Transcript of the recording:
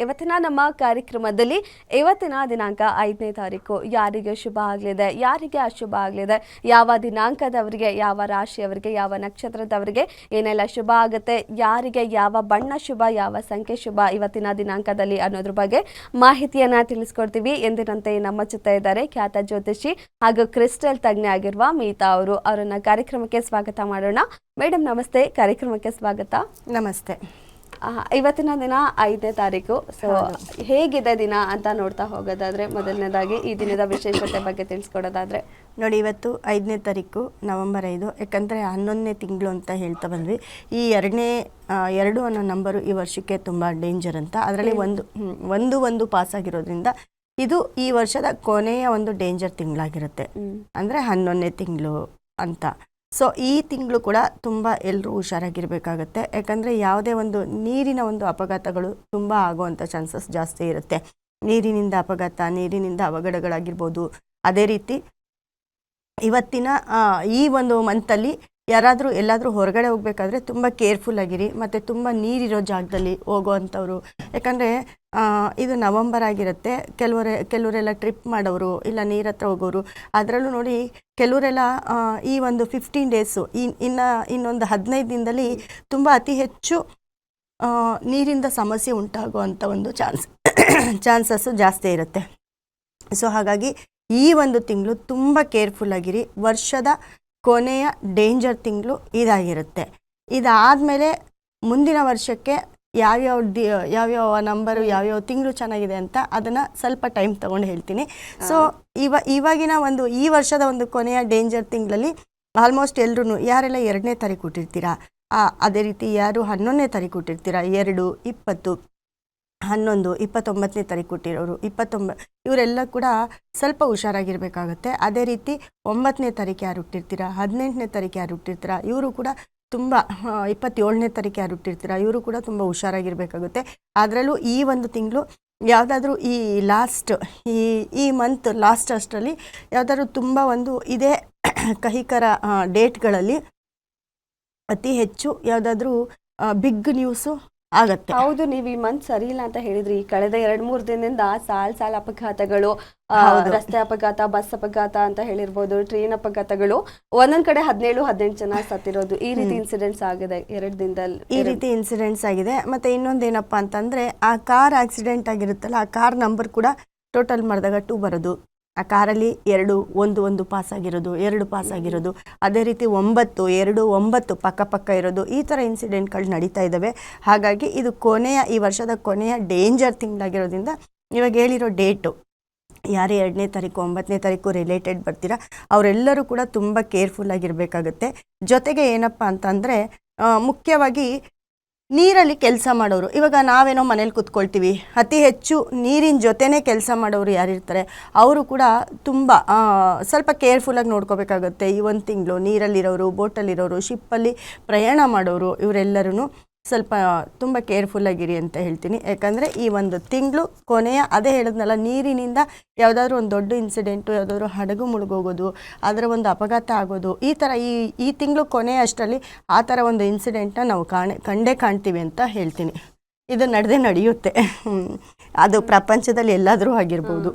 ಇವತ್ತಿನ ನಮ್ಮ ಕಾರ್ಯಕ್ರಮದಲ್ಲಿ ಇವತ್ತಿನ ದಿನಾಂಕ 5ನೇ ತಾರೀಕು ಯಾರಿಗೆ ಶುಭ ಆಗಲಿದೆ, ಯಾರಿಗೆ ಅಶುಭ ಆಗಲಿದೆ, ಯಾವ ದಿನಾಂಕದವರಿಗೆ, ಯಾವ ರಾಶಿಯವರಿಗೆ, ಯಾವ ನಕ್ಷತ್ರದವರಿಗೆ ಏನೆಲ್ಲ ಶುಭ ಆಗುತ್ತೆ, ಯಾರಿಗೆ ಯಾವ ಬಣ್ಣ ಶುಭ, ಯಾವ ಸಂಖ್ಯೆ ಶುಭ ಇವತ್ತಿನ ದಿನಾಂಕದಲ್ಲಿ ಅನ್ನೋದ್ರ ಬಗ್ಗೆ ಮಾಹಿತಿಯನ್ನ ತಿಳಿಸ್ಕೊಡ್ತೀವಿ. ಎಂದಿನಂತೆ ನಮ್ಮ ಜೊತೆ ಇದ್ದಾರೆ ಖ್ಯಾತ ಜ್ಯೋತಿಷಿ ಹಾಗೂ ಕ್ರಿಸ್ಟಲ್ ತಜ್ಞೆ ಆಗಿರುವ ಮೀತಾ ಅವರು. ಅವರನ್ನ ಕಾರ್ಯಕ್ರಮಕ್ಕೆ ಸ್ವಾಗತ ಮಾಡೋಣ. ಮೇಡಮ್ ನಮಸ್ತೆ, ಕಾರ್ಯಕ್ರಮಕ್ಕೆ ಸ್ವಾಗತ. ನಮಸ್ತೆ. ಇವತ್ತಿನ ದಿನ 5ನೇ ತಾರೀಕು. ಸೊ ಹೇಗಿದೆ ದಿನ ಅಂತ ನೋಡ್ತಾ ಹೋಗೋದಾದ್ರೆ ಮೊದಲನೇದಾಗಿ ಈ ದಿನದ ವಿಶೇಷತೆ ಬಗ್ಗೆ ತಿಳಿಸ್ಕೊಡೋದಾದ್ರೆ ನೋಡಿ, ಇವತ್ತು 5ನೇ ತಾರೀಕು ನವೆಂಬರ್ 5. ಯಾಕಂದರೆ 11ನೇ ತಿಂಗಳು ಅಂತ ಹೇಳ್ತಾ ಬಂದ್ವಿ. ಈ 2 ಅನ್ನೋ ನಂಬರು ಈ ವರ್ಷಕ್ಕೆ ತುಂಬ ಡೇಂಜರ್ ಅಂತ. ಅದರಲ್ಲಿ ಒಂದು ಪಾಸ್ ಆಗಿರೋದ್ರಿಂದ ಇದು ಈ ವರ್ಷದ ಕೊನೆಯ ಒಂದು ಡೇಂಜರ್ ತಿಂಗಳಾಗಿರುತ್ತೆ. ಅಂದರೆ 11ನೇ ತಿಂಗಳು ಅಂತ. ಸೊ ಈ ತಿಂಗಳು ಕೂಡ ತುಂಬ ಎಲ್ಲರೂ ಹುಷಾರಾಗಿರಬೇಕಾಗತ್ತೆ. ಯಾಕಂದರೆ ಯಾವುದೇ ಒಂದು ನೀರಿನ ಒಂದು ಅಪಘಾತಗಳು ತುಂಬ ಆಗುವಂಥ ಚಾನ್ಸಸ್ ಜಾಸ್ತಿ ಇರುತ್ತೆ. ನೀರಿನಿಂದ ಅಪಘಾತ, ನೀರಿನಿಂದ ಅವಘಡಗಳಾಗಿರ್ಬೋದು. ಅದೇ ರೀತಿ ಇವತ್ತಿನ ಈ ಒಂದು ಮಂತಲ್ಲಿ ಯಾರಾದರೂ ಎಲ್ಲಾದರೂ ಹೊರಗಡೆ ಹೋಗಬೇಕಾದ್ರೆ ತುಂಬ ಕೇರ್ಫುಲ್ ಆಗಿರಿ. ಮತ್ತು ತುಂಬ ನೀರಿರೋ ಜಾಗದಲ್ಲಿ ಹೋಗೋವಂಥವ್ರು. ಯಾಕಂದರೆ ಇದು ನವಂಬರ್ ಆಗಿರುತ್ತೆ. ಕೆಲವರೆಲ್ಲ ಟ್ರಿಪ್ ಮಾಡೋರು, ಇಲ್ಲ ನೀರ ಹತ್ರ ಹೋಗೋರು. ಅದರಲ್ಲೂ ನೋಡಿ, ಕೆಲವರೆಲ್ಲ ಈ ಒಂದು 15 ಡೇಸು ಇನ್ನೊಂದು 15 ದಿನದಲ್ಲಿ ತುಂಬ ಅತಿ ಹೆಚ್ಚು ನೀರಿಂದ ಸಮಸ್ಯೆ ಉಂಟಾಗುವಂಥ ಒಂದು ಚಾನ್ಸಸ್ಸು ಜಾಸ್ತಿ ಇರುತ್ತೆ. ಸೊ ಹಾಗಾಗಿ ಈ ಒಂದು ತಿಂಗಳು ತುಂಬ ಕೇರ್ಫುಲ್ ಆಗಿರಿ. ವರ್ಷದ ಕೊನೆಯ ಡೇಂಜರ್ ಇದಾಗಿರುತ್ತೆ. ಇದಾದಮೇಲೆ ಮುಂದಿನ ವರ್ಷಕ್ಕೆ ಯಾವ್ಯಾವ ನಂಬರು, ಯಾವ್ಯಾವ ತಿಂಗಳು ಚೆನ್ನಾಗಿದೆ ಅಂತ ಅದನ್ನು ಸ್ವಲ್ಪ ಟೈಮ್ ತೊಗೊಂಡು ಹೇಳ್ತೀನಿ. ಸೊ ಇವಾಗಿನ ಈ ವರ್ಷದ ಒಂದು ಕೊನೆಯ ಡೇಂಜರ್ ತಿಂಗಳಲ್ಲಿ ಆಲ್ಮೋಸ್ಟ್ ಎಲ್ಲರೂ ಯಾರೆಲ್ಲ 2ನೇ ತಾರೀಕು ಹುಟ್ಟಿರ್ತೀರಾ, ಅದೇ ರೀತಿ ಯಾರು 11ನೇ ತಾರೀಕು ಹುಟ್ಟಿರ್ತೀರಾ, 2, 20, 11, 29ನೇ ತಾರೀಕು ಹುಟ್ಟಿರೋರು, 29 ಇವರೆಲ್ಲ ಕೂಡ ಸ್ವಲ್ಪ ಹುಷಾರಾಗಿರಬೇಕಾಗತ್ತೆ. ಅದೇ ರೀತಿ 9ನೇ ತಾರೀಕು ಯಾರು ಹುಟ್ಟಿರ್ತೀರಾ, 18ನೇ ತಾರೀಕು ಯಾರು ಹುಟ್ಟಿರ್ತೀರಾ, ಇವರು ಕೂಡ ತುಂಬ 27ನೇ ತಾರೀಕು ಯಾರು ಹುಟ್ಟಿರ್ತೀರಾ, ಇವರು ಕೂಡ ತುಂಬ ಹುಷಾರಾಗಿರಬೇಕಾಗುತ್ತೆ. ಅದರಲ್ಲೂ ಈ ಒಂದು ತಿಂಗಳು ಯಾವುದಾದ್ರೂ ಈ ಮಂತ್ ಲಾಸ್ಟ್ ಅಷ್ಟರಲ್ಲಿ ಯಾವುದಾದ್ರೂ ತುಂಬ ಇದೇ ಕಹಿಕರ ಡೇಟ್ಗಳಲ್ಲಿ ಅತಿ ಹೆಚ್ಚು ಯಾವುದಾದ್ರೂ ಬಿಗ್ ನ್ಯೂಸು ಆಗತ್ತೆ. ಹೌದು, ನೀವು ಈ ಮಂತ್ ಸರಿ ಇಲ್ಲ ಅಂತ ಹೇಳಿದ್ರಿ. ಕಳೆದ 2-3 ದಿನದಿಂದ ಸಾಲ ಅಪಘಾತಗಳು, ರಸ್ತೆ ಅಪಘಾತ, ಬಸ್ ಅಪಘಾತ ಅಂತ ಹೇಳಿರ್ಬೋದು, ಟ್ರೈನ್ ಅಪಘಾತಗಳು, ಒಂದೊಂದ್ ಕಡೆ 17-18 ಜನ ಸತ್ತಿರೋದು, ಈ ರೀತಿ ಇನ್ಸಿಡೆಂಟ್ಸ್ ಆಗಿದೆ 2 ದಿನದಲ್ಲಿ. ಈ ರೀತಿ ಇನ್ಸಿಡೆಂಟ್ಸ್ ಆಗಿದೆ. ಮತ್ತೆ ಇನ್ನೊಂದೇನಪ್ಪ ಅಂತಂದ್ರೆ, ಆ ಕಾರ್ ಆಕ್ಸಿಡೆಂಟ್ ಆಗಿರುತ್ತಲ್ಲ, ಆ ಕಾರ್ ನಂಬರ್ ಕೂಡ ಟೋಟಲ್ ಮಾಡಿದಾಗ 2 ಬರೋದು. ಆ ಕಾರಲ್ಲಿ 1 ಪಾಸ್ ಆಗಿರೋದು, 2 ಪಾಸ್ ಆಗಿರೋದು, ಅದೇ ರೀತಿ 9 ಪಕ್ಕ ಇರೋದು, ಈ ಥರ ಇನ್ಸಿಡೆಂಟ್ಗಳು ನಡೀತಾ ಇದ್ದಾವೆ. ಹಾಗಾಗಿ ಇದು ಈ ವರ್ಷದ ಕೊನೆಯ ಡೇಂಜರ್ ತಿಂಗಳಾಗಿರೋದ್ರಿಂದ ಇವಾಗ ಹೇಳಿರೋ ಡೇಟು ಯಾರೇ 2ನೇ ತಾರೀಕು 9ನೇ ತಾರೀಕು ರಿಲೇಟೆಡ್ ಬರ್ತೀರಾ ಅವರೆಲ್ಲರೂ ಕೂಡ ತುಂಬ ಕೇರ್ಫುಲ್ ಆಗಿರಬೇಕಾಗುತ್ತೆ. ಜೊತೆಗೆ ಏನಪ್ಪ ಅಂತಂದರೆ, ಮುಖ್ಯವಾಗಿ ನೀರಲ್ಲಿ ಕೆಲಸ ಮಾಡೋರು. ಇವಾಗ ನಾವೇನೋ ಮನೇಲಿ ಕೂತ್ಕೊಳ್ತೀವಿ, ಅತಿ ಹೆಚ್ಚು ನೀರಿನ ಜೊತೆನೇ ಕೆಲಸ ಮಾಡೋರು ಯಾರಿರ್ತಾರೆ ಅವರು ಕೂಡ ತುಂಬ ಸ್ವಲ್ಪ ಕೇರ್ಫುಲ್ಲಾಗಿ ನೋಡ್ಕೋಬೇಕಾಗುತ್ತೆ. ಈ ಒಂದು ತಿಂಗಳು ನೀರಲ್ಲಿರೋರು, ಬೋಟಲ್ಲಿರೋರು, ಶಿಪ್ಪಲ್ಲಿ ಪ್ರಯಾಣ ಮಾಡೋರು, ಇವರೆಲ್ಲರೂ ಸ್ವಲ್ಪ ತುಂಬ ಕೇರ್ಫುಲ್ಲಾಗಿರಿ ಅಂತ ಹೇಳ್ತೀನಿ. ಯಾಕಂದರೆ ಈ ಒಂದು ತಿಂಗಳು ಕೊನೆಯ, ಅದೇ ಹೇಳಿದ್ನಲ್ಲ, ನೀರಿನಿಂದ ಯಾವುದಾದ್ರೂ ಒಂದು ದೊಡ್ಡ ಇನ್ಸಿಡೆಂಟು, ಯಾವುದಾದ್ರೂ ಹಡಗು ಮುಳುಗೋಗೋದು, ಅದರ ಒಂದು ಅಪಘಾತ ಆಗೋದು, ಈ ಥರ ಈ ತಿಂಗಳು ಕೊನೆಯ ಅಷ್ಟರಲ್ಲಿ ಆ ಥರ ಒಂದು ಇನ್ಸಿಡೆಂಟ್ನ ನಾವು ಕಂಡೇ ಕಾಣ್ತೀವಿ ಅಂತ ಹೇಳ್ತೀನಿ. ಇದು ನಡೆಯುತ್ತೆ. ಅದು ಪ್ರಪಂಚದಲ್ಲಿ ಎಲ್ಲಾದರೂ ಆಗಿರ್ಬೋದು.